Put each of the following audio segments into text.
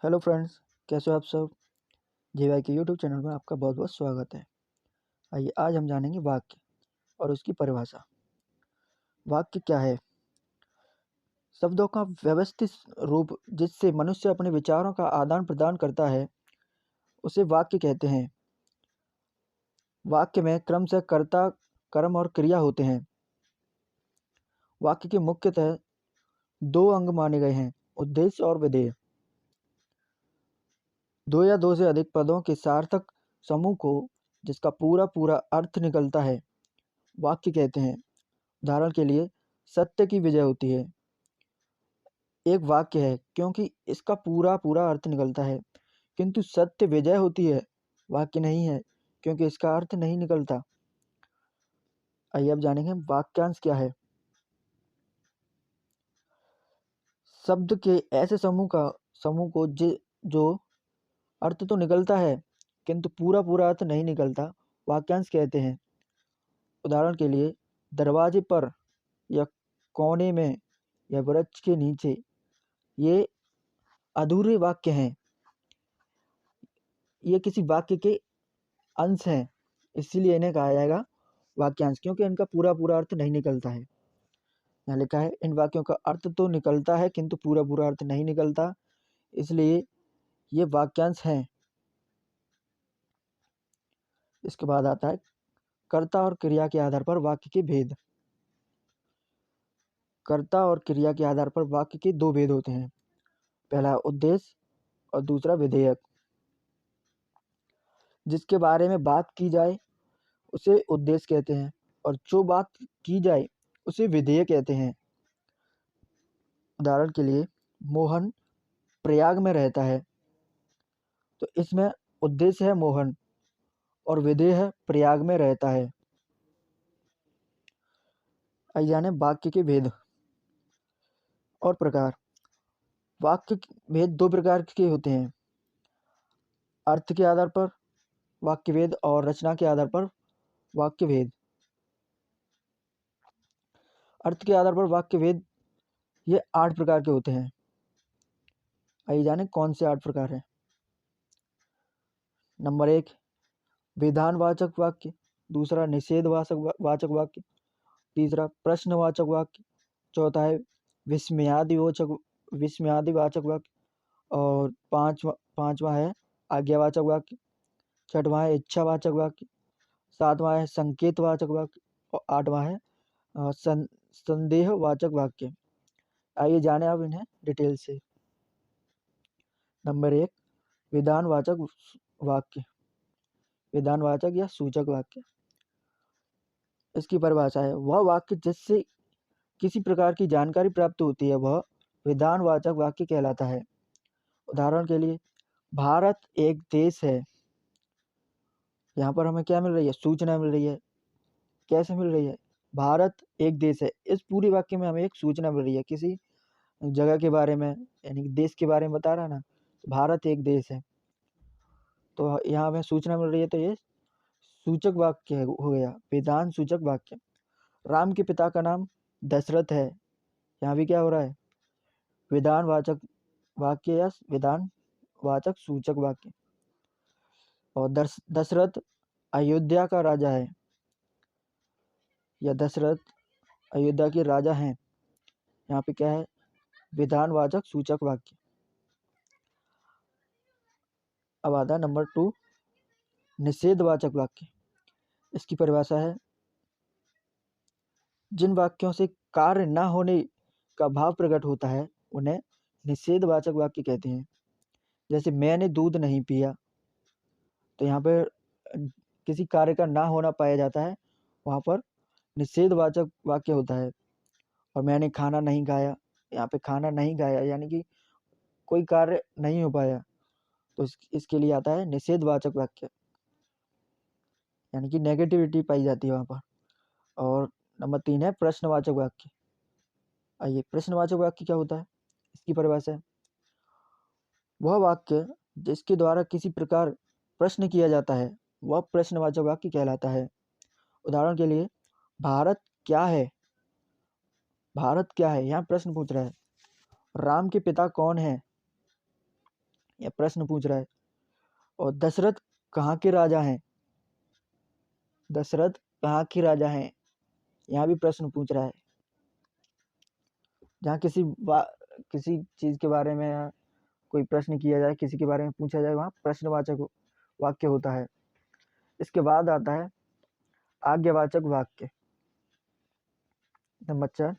Hello friends, कैसे हो आप सब। जेवाई के यूट्यूब चैनल में आपका बहुत बहुत स्वागत है। आइए आज हम जानेंगे वाक्य और उसकी परिभाषा। वाक्य क्या है? शब्दों का व्यवस्थित रूप जिससे मनुष्य अपने विचारों का आदान प्रदान करता है उसे वाक्य कहते हैं। वाक्य में क्रमशः कर्ता, कर्म और क्रिया होते हैं। वाक्य के मुख्यतः दो अंग माने गए हैं, उद्देश्य और विधेय। दो या दो से अधिक पदों के सार्थक समूह को जिसका पूरा पूरा अर्थ निकलता है वाक्य कहते हैं। उदाहरण के लिए, सत्य की विजय होती है एक वाक्य है क्योंकि इसका पूरा पूरा अर्थ निकलता है, किंतु सत्य विजय होती है वाक्य नहीं है क्योंकि इसका अर्थ नहीं निकलता। आइए अब जानेंगे वाक्यांश क्या है। शब्द के ऐसे समूह को जो अर्थ तो निकलता है किंतु पूरा पूरा अर्थ नहीं निकलता वाक्यांश कहते हैं। उदाहरण के लिए, दरवाजे पर या कोने में या वृक्ष के नीचे, ये अधूरे वाक्य हैं। ये किसी वाक्य के अंश हैं, इसीलिए इन्हें कहा जाएगा वाक्यांश, क्योंकि इनका पूरा पूरा अर्थ नहीं निकलता है। यहाँ लिखा है इन वाक्यों का अर्थ तो निकलता है किंतु पूरा पूरा अर्थ नहीं निकलता, इसलिए ये वाक्यांश हैं। इसके बाद आता है कर्ता और क्रिया के आधार पर वाक्य के भेद। कर्ता और क्रिया के आधार पर वाक्य के दो भेद होते हैं। पहला उद्देश्य और दूसरा विधेयक। जिसके बारे में बात की जाए उसे उद्देश्य कहते हैं और जो बात की जाए उसे विधेय कहते हैं। उदाहरण के लिए, मोहन प्रयाग में रहता है, तो इसमें उद्देश्य है मोहन और विधेय है प्रयाग में रहता है। आइए जाने वाक्य के भेद और प्रकार। वाक्य के भेद दो प्रकार के होते हैं, अर्थ के आधार पर वाक्य भेद और रचना के आधार पर वाक्य भेद। अर्थ के आधार पर वाक्य भेद ये 8 प्रकार के होते हैं। आइए जाने कौन से 8 प्रकार हैं। नंबर 1, विधानवाचक वाक्य। दूसरा, निषेधवाचक वाक्य। तीसरा, प्रश्नवाचक वाक्य। चौथा है विस्मयादिवाचक वाक्य। और पांचवा है आज्ञावाचक वाक्य। छठवां है इच्छावाचक वाक्य। सातवां है संकेतवाचक वाक्य और आठवां है संदेहवाचक वाक्य। आइए जाने अब इन्हें डिटेल से। नंबर 1, विधानवाचक वाक्य, विधानवाचक या सूचक वाक्य। इसकी परिभाषा है वह वाक्य जिससे किसी प्रकार की जानकारी प्राप्त होती है वह विधानवाचक वाक्य कहलाता है। उदाहरण के लिए, भारत एक देश है। यहाँ पर हमें क्या मिल रही है? सूचना मिल रही है। कैसे मिल रही है? भारत एक देश है, इस पूरी वाक्य में हमें एक सूचना मिल रही है किसी जगह के बारे में, यानी कि देश के बारे में बता रहा ना। भारत एक देश है, तो यहाँ हमें सूचना मिल रही है, तो ये सूचक वाक्य हो गया, विधान सूचक वाक्य। राम के पिता का नाम दशरथ है, यहाँ भी क्या हो रहा है? विधानवाचक वाक्य या विधानवाचक सूचक वाक्य। और दशरथ अयोध्या का राजा है, या दशरथ अयोध्या के राजा हैं, यहाँ पे क्या है? विधानवाचक सूचक वाक्य। अब आता है नंबर 2, निषेधवाचक वाक्य। इसकी परिभाषा है जिन वाक्यों से कार्य न होने का भाव प्रकट होता है उन्हें निषेधवाचक वाक्य कहते हैं। जैसे मैंने दूध नहीं पिया, तो यहाँ पर किसी कार्य का ना होना पाया जाता है, वहाँ पर निषेधवाचक वाक्य होता है। और मैंने खाना नहीं खाया, यहाँ पे खाना नहीं खाया यानी कि कोई कार्य नहीं हो पाया, तो इसके लिए आता है निषेधवाचक वाक्य, यानी कि नेगेटिविटी पाई जाती है वहाँ पर। और नंबर 3 है प्रश्नवाचक वाक्य। आइए, प्रश्नवाचक वाक्य क्या होता है? इसकी परिभाषा है वह वाक्य जिसके द्वारा किसी प्रकार प्रश्न किया जाता है वह प्रश्नवाचक वाक्य कहलाता है। उदाहरण के लिए, भारत क्या है? भारत क्या है, यहाँ प्रश्न पूछ रहा है। राम के पिता कौन है? या प्रश्न पूछ रहा है। और दशरथ कहाँ के राजा हैं, दशरथ कहाँ के राजा हैं, यहाँ भी प्रश्न पूछ रहा है। जहाँ किसी चीज के बारे में या कोई प्रश्न किया जाए, किसी के बारे में पूछा जाए, वहाँ प्रश्नवाचक वाक्य होता है। इसके बाद आता है आज्ञावाचक वाक्य नंबर 4।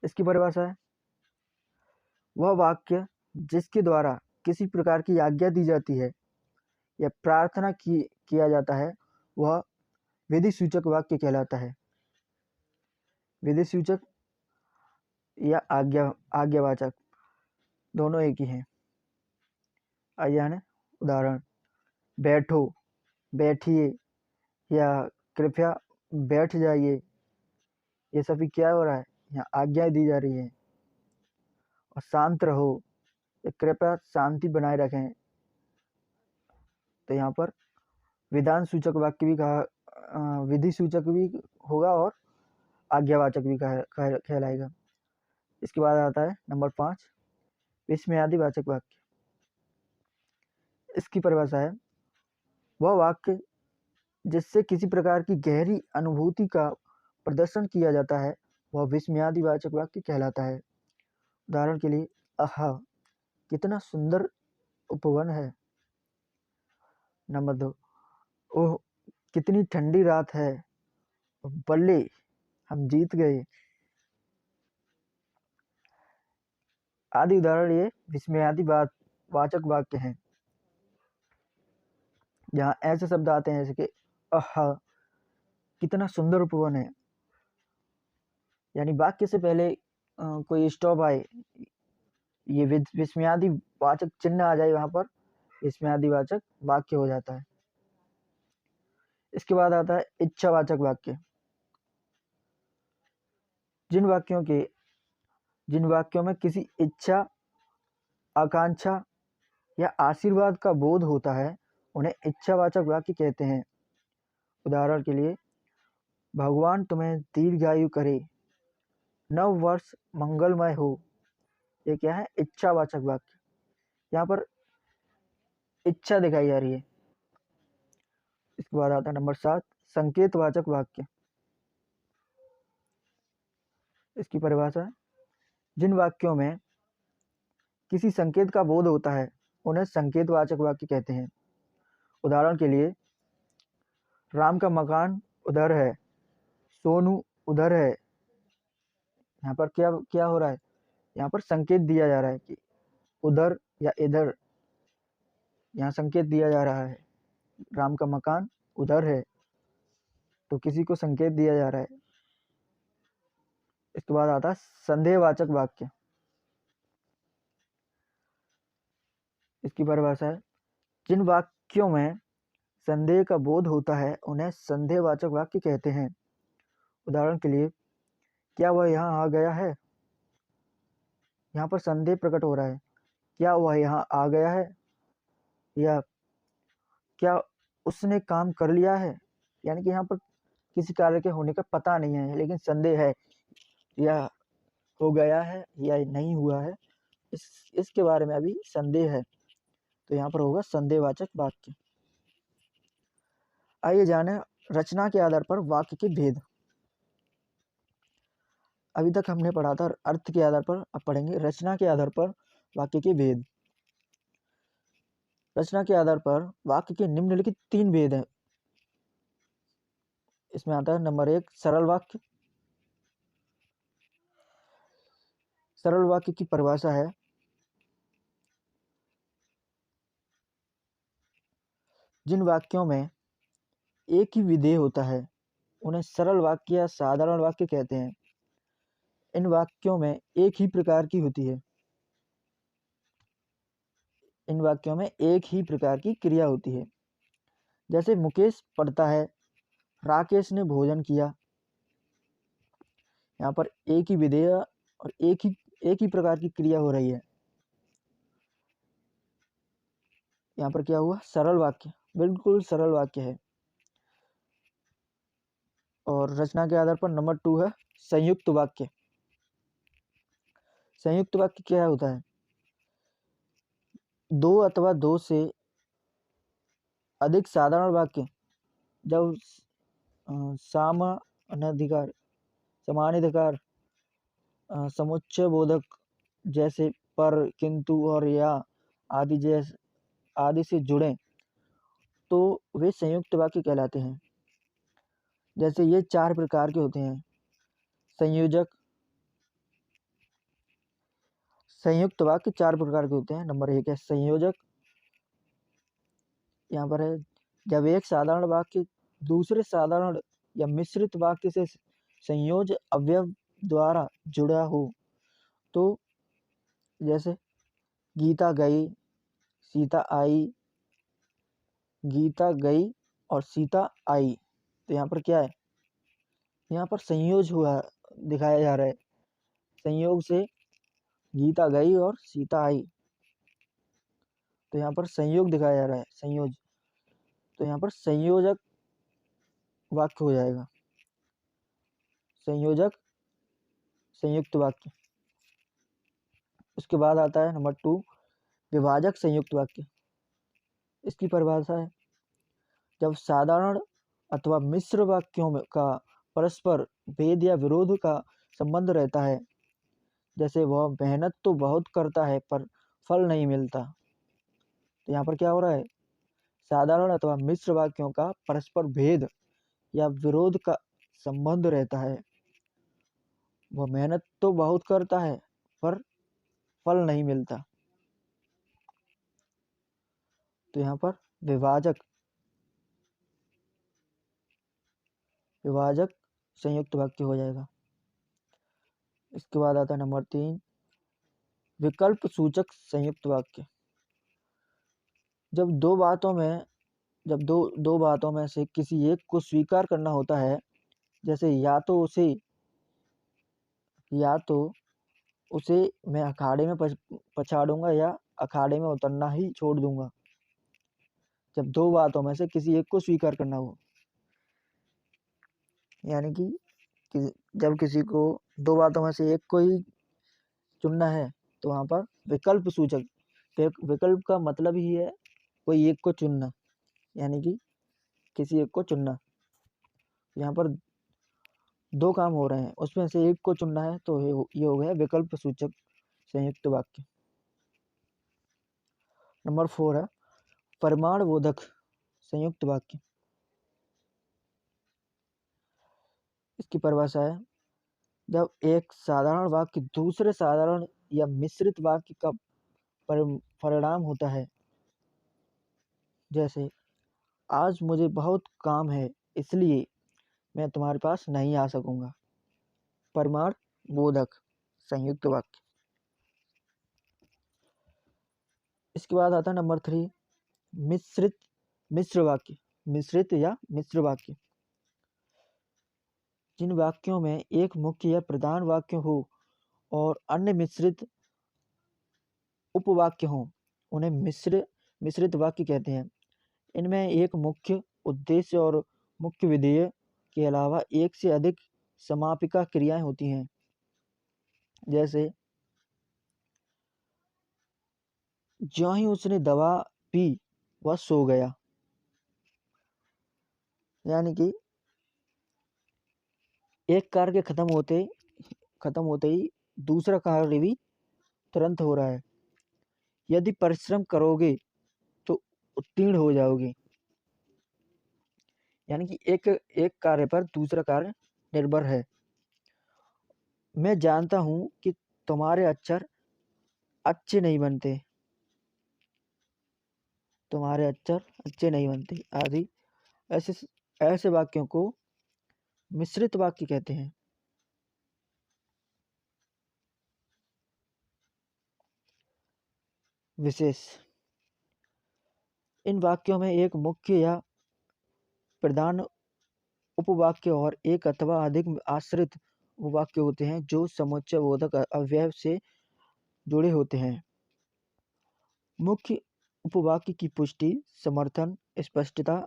इसकी परिभाषा है, वह वाक्य जिसके द्वारा किसी प्रकार की आज्ञा दी जाती है या प्रार्थना किया जाता है, वह विधि सूचक वाक्य कहलाता है। विधि सूचक या आज्ञावाचक दोनों एक ही हैं। आइए आने उदाहरण, बैठो, बैठिए या कृपया बैठ जाइए, ये सभी क्या हो रहा है, यहाँ आज्ञाएं दी जा रही हैं। और शांत रहो या कृपया शांति बनाए रखें, तो यहाँ पर विधान सूचक वाक्य भी कहा, विधि सूचक भी होगा और आज्ञावाचक भी कहलाएगा। इसके बाद आता है नंबर 5 विस्मयादि वाचक वाक्य। इसकी परिभाषा है, वह वाक्य जिससे किसी प्रकार की गहरी अनुभूति का प्रदर्शन किया जाता है, वह विस्मयादि वाचक वाक्य कहलाता है। उदाहरण के लिए, आहा कितना सुंदर उपवन है। नंबर 2, ओह कितनी ठंडी रात है, बल्ले हम जीत गए, आदि उदाहरण ये विस्मयादि वाचक वाक्य हैं। जहाँ ऐसे शब्द आते हैं जैसे कि आहा कितना सुंदर उपवन है, यानी वाक्य से पहले कोई स्टॉप आए, ये विस्मयादि वाचक चिन्ह आ जाए, वहां पर विस्मयादि वाचक वाक्य हो जाता है। इसके बाद आता है इच्छावाचक वाक्य। जिन वाक्यों में किसी इच्छा, आकांक्षा या आशीर्वाद का बोध होता है, उन्हें इच्छावाचक वाक्य कहते हैं। उदाहरण के लिए, भगवान तुम्हें दीर्घायु करे, नव वर्ष मंगलमय हो, ये क्या है, इच्छावाचक वाक्य। यहाँ पर इच्छा दिखाई जा रही है। इसके बाद आता है नंबर 7 संकेतवाचक वाक्य। इसकी परिभाषा है, जिन वाक्यों में किसी संकेत का बोध होता है, उन्हें संकेतवाचक वाक्य कहते हैं। उदाहरण के लिए, राम का मकान उधर है, सोनू उधर है। यहाँ पर क्या क्या हो रहा है, यहाँ पर संकेत दिया जा रहा है कि उधर या इधर, यहाँ संकेत दिया जा रहा है। राम का मकान उधर है, तो किसी को संकेत दिया जा रहा है। इसके बाद आता है संदेहवाचक वाक्य। इसकी परिभाषा है, जिन वाक्यों में संदेह का बोध होता है, उन्हें संदेहवाचक वाक्य कहते हैं। उदाहरण के लिए, क्या वह यहाँ आ गया है, यहाँ पर संदेह प्रकट हो रहा है, क्या वह यहाँ आ गया है, या क्या उसने काम कर लिया है, यानी कि यहाँ पर किसी कार्य के होने का पता नहीं है, लेकिन संदेह है, या हो गया है या नहीं हुआ है, इसके बारे में अभी संदेह है, तो यहाँ पर होगा संदेहवाचक वाक्य। आइए जाने रचना के आधार पर वाक्य के भेद। अभी तक हमने पढ़ा था अर्थ के आधार पर, अब पढ़ेंगे रचना के आधार पर वाक्य के भेद। रचना के आधार पर वाक्य के निम्नलिखित 3 भेद हैं। इसमें आता है नंबर 1 सरल वाक्य। सरल वाक्य की परिभाषा है, जिन वाक्यों में एक ही विधेय होता है, उन्हें सरल वाक्य या साधारण वाक्य कहते हैं। इन वाक्यों में एक ही प्रकार की होती है, इन वाक्यों में एक ही प्रकार की क्रिया होती है। जैसे मुकेश पढ़ता है, राकेश ने भोजन किया। यहाँ पर एक ही विधेय और एक ही प्रकार की क्रिया हो रही है। यहाँ पर क्या हुआ, सरल वाक्य, बिल्कुल सरल वाक्य है। और रचना के आधार पर नंबर 2 है संयुक्त वाक्य। संयुक्त वाक्य क्या होता है, दो अथवा दो से अधिक साधारण वाक्य जब सामानाधिकार समानाधिकार समुच्चय बोधक जैसे पर, किंतु और या आदि से जुड़े तो वे संयुक्त वाक्य कहलाते हैं। जैसे ये चार प्रकार के होते हैं। संयोजक संयुक्त वाक्य चार प्रकार के होते हैं। नंबर 1 है संयोजक। यहाँ पर है जब एक साधारण वाक्य दूसरे साधारण या मिश्रित वाक्य से संयोज अवयव द्वारा जुड़ा हो। तो जैसे गीता गई, सीता आई, गीता गई और सीता आई। तो यहाँ पर क्या है, यहाँ पर संयोज हुआ दिखाया जा रहा है। संयोग से गीता गई और सीता आई, तो यहाँ पर संयोग दिखाया जा रहा है, संयोज। तो यहाँ पर संयोजक वाक्य हो जाएगा, संयोजक संयुक्त वाक्य। उसके बाद आता है नंबर 2 विभाजक संयुक्त वाक्य। इसकी परिभाषा है जब साधारण अथवा मिश्र वाक्यों का परस्पर भेद या विरोध का संबंध रहता है। जैसे वह मेहनत तो बहुत करता है पर फल नहीं मिलता। तो यहाँ पर क्या हो रहा है, साधारण अथवा मिश्र वाक्यों का परस्पर भेद या विरोध का संबंध रहता है। वह मेहनत तो बहुत करता है पर फल नहीं मिलता। तो यहाँ पर विभाजक संयुक्त वाक्य हो जाएगा। इसके बाद आता है नंबर 3 विकल्प सूचक संयुक्त वाक्य। जब दो बातों में से किसी एक को स्वीकार करना होता है, जैसे या तो उसे मैं अखाड़े में पछाड़ूंगा या अखाड़े में उतरना ही छोड़ दूंगा। जब दो बातों में से किसी एक को स्वीकार करना हो, यानी कि जब किसी को दो बातों में से एक को ही चुनना है, तो वहाँ पर विकल्प सूचक। विकल्प का मतलब ही है कोई एक को चुनना, यानी कि किसी एक को चुनना। यहाँ पर दो काम हो रहे हैं, उसमें से एक को चुनना है, तो ये हो गया विकल्प सूचक संयुक्त वाक्य। नंबर 4 है परिमाण बोधक संयुक्त वाक्य। इसकी परिभाषा है जब एक साधारण वाक्य दूसरे साधारण या मिश्रित वाक्य का परिणाम होता है। जैसे आज मुझे बहुत काम है इसलिए मैं तुम्हारे पास नहीं आ सकूंगा। परिमाण बोधक संयुक्त वाक्य। इसके बाद आता है नंबर 3 मिश्र वाक्य। मिश्रित या मिश्र वाक्य जिन वाक्यों में एक मुख्य या प्रधान वाक्य हो और अन्य मिश्रित उपवाक्य हो, उन्हें मिश्रित वाक्य कहते हैं। इनमें एक मुख्य उद्देश्य और मुख्य विधेय के अलावा एक से अधिक समापिका क्रियाएं होती हैं। जैसे ज्यों ही उसने दवा पी वह सो गया, यानी कि एक कार्य खत्म होते ही दूसरा कार्य भी तुरंत हो रहा है। यदि परिश्रम करोगे तो उत्तीर्ण हो जाओगे, यानी कि एक कार्य पर दूसरा कार्य निर्भर है। मैं जानता हूं कि तुम्हारे अक्षर अच्छे नहीं बनते, आदि ऐसे वाक्यों को मिश्रित वाक्य कहते हैं। विशेष इन वाक्यों में एक मुख्य या प्रधान उपवाक्य और एक अथवा अधिक आश्रित उपवाक्य होते हैं जो समुच्चय बोधक अवयव से जुड़े होते हैं। मुख्य उपवाक्य की पुष्टि, समर्थन, स्पष्टता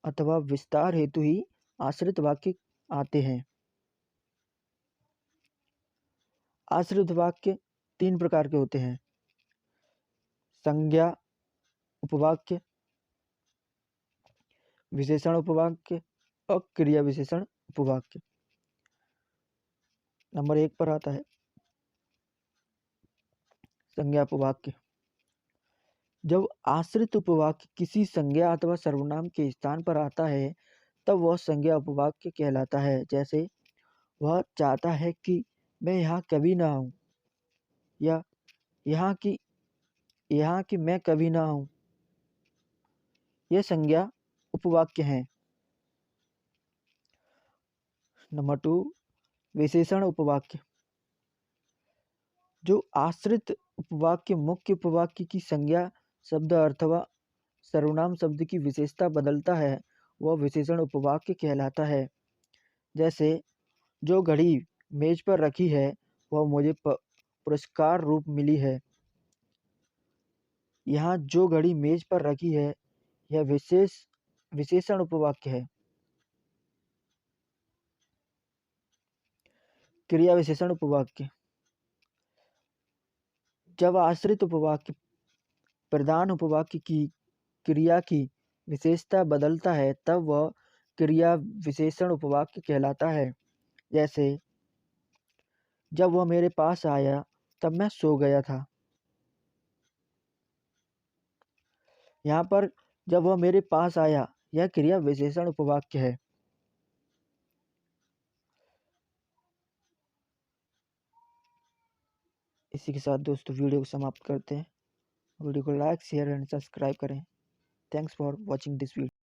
अथवा विस्तार हेतु ही आश्रित वाक्य आते हैं। आश्रित वाक्य 3 प्रकार के होते हैं। संज्ञा उपवाक्य, विशेषण उपवाक्य और क्रिया विशेषण उपवाक्य। नंबर 1 पर आता है संज्ञा उपवाक्य। जब आश्रित उपवाक्य किसी संज्ञा अथवा सर्वनाम के स्थान पर आता है तब वह संज्ञा उपवाक्य कहलाता है। जैसे वह चाहता है कि मैं यहाँ कभी ना आऊँ, या यहाँ की मैं कभी ना आऊँ। यह संज्ञा उपवाक्य हैं। नंबर 2 विशेषण उपवाक्य। जो आश्रित उपवाक्य मुख्य उपवाक्य की संज्ञा शब्द अथवा सर्वनाम शब्द की विशेषता बदलता है वह विशेषण उपवाक्य कहलाता है। जैसे जो घड़ी मेज पर रखी है वह मुझे पुरस्कार रूप मिली है। यहाँ जो घड़ी मेज पर रखी है यह विशेषण उपवाक्य है। क्रिया विशेषण उपवाक्य। जब आश्रित उपवाक्य प्रधान उपवाक्य की क्रिया की विशेषता बदलता है तब वह क्रिया विशेषण उपवाक्य कहलाता है। जैसे जब वह मेरे पास आया तब मैं सो गया था। यहाँ पर जब वह मेरे पास आया यह क्रिया विशेषण उपवाक्य है। इसी के साथ दोस्तों वीडियो को समाप्त करते हैं। वीडियो को लाइक शेयर एंड सब्सक्राइब करें। Thanks for watching this video.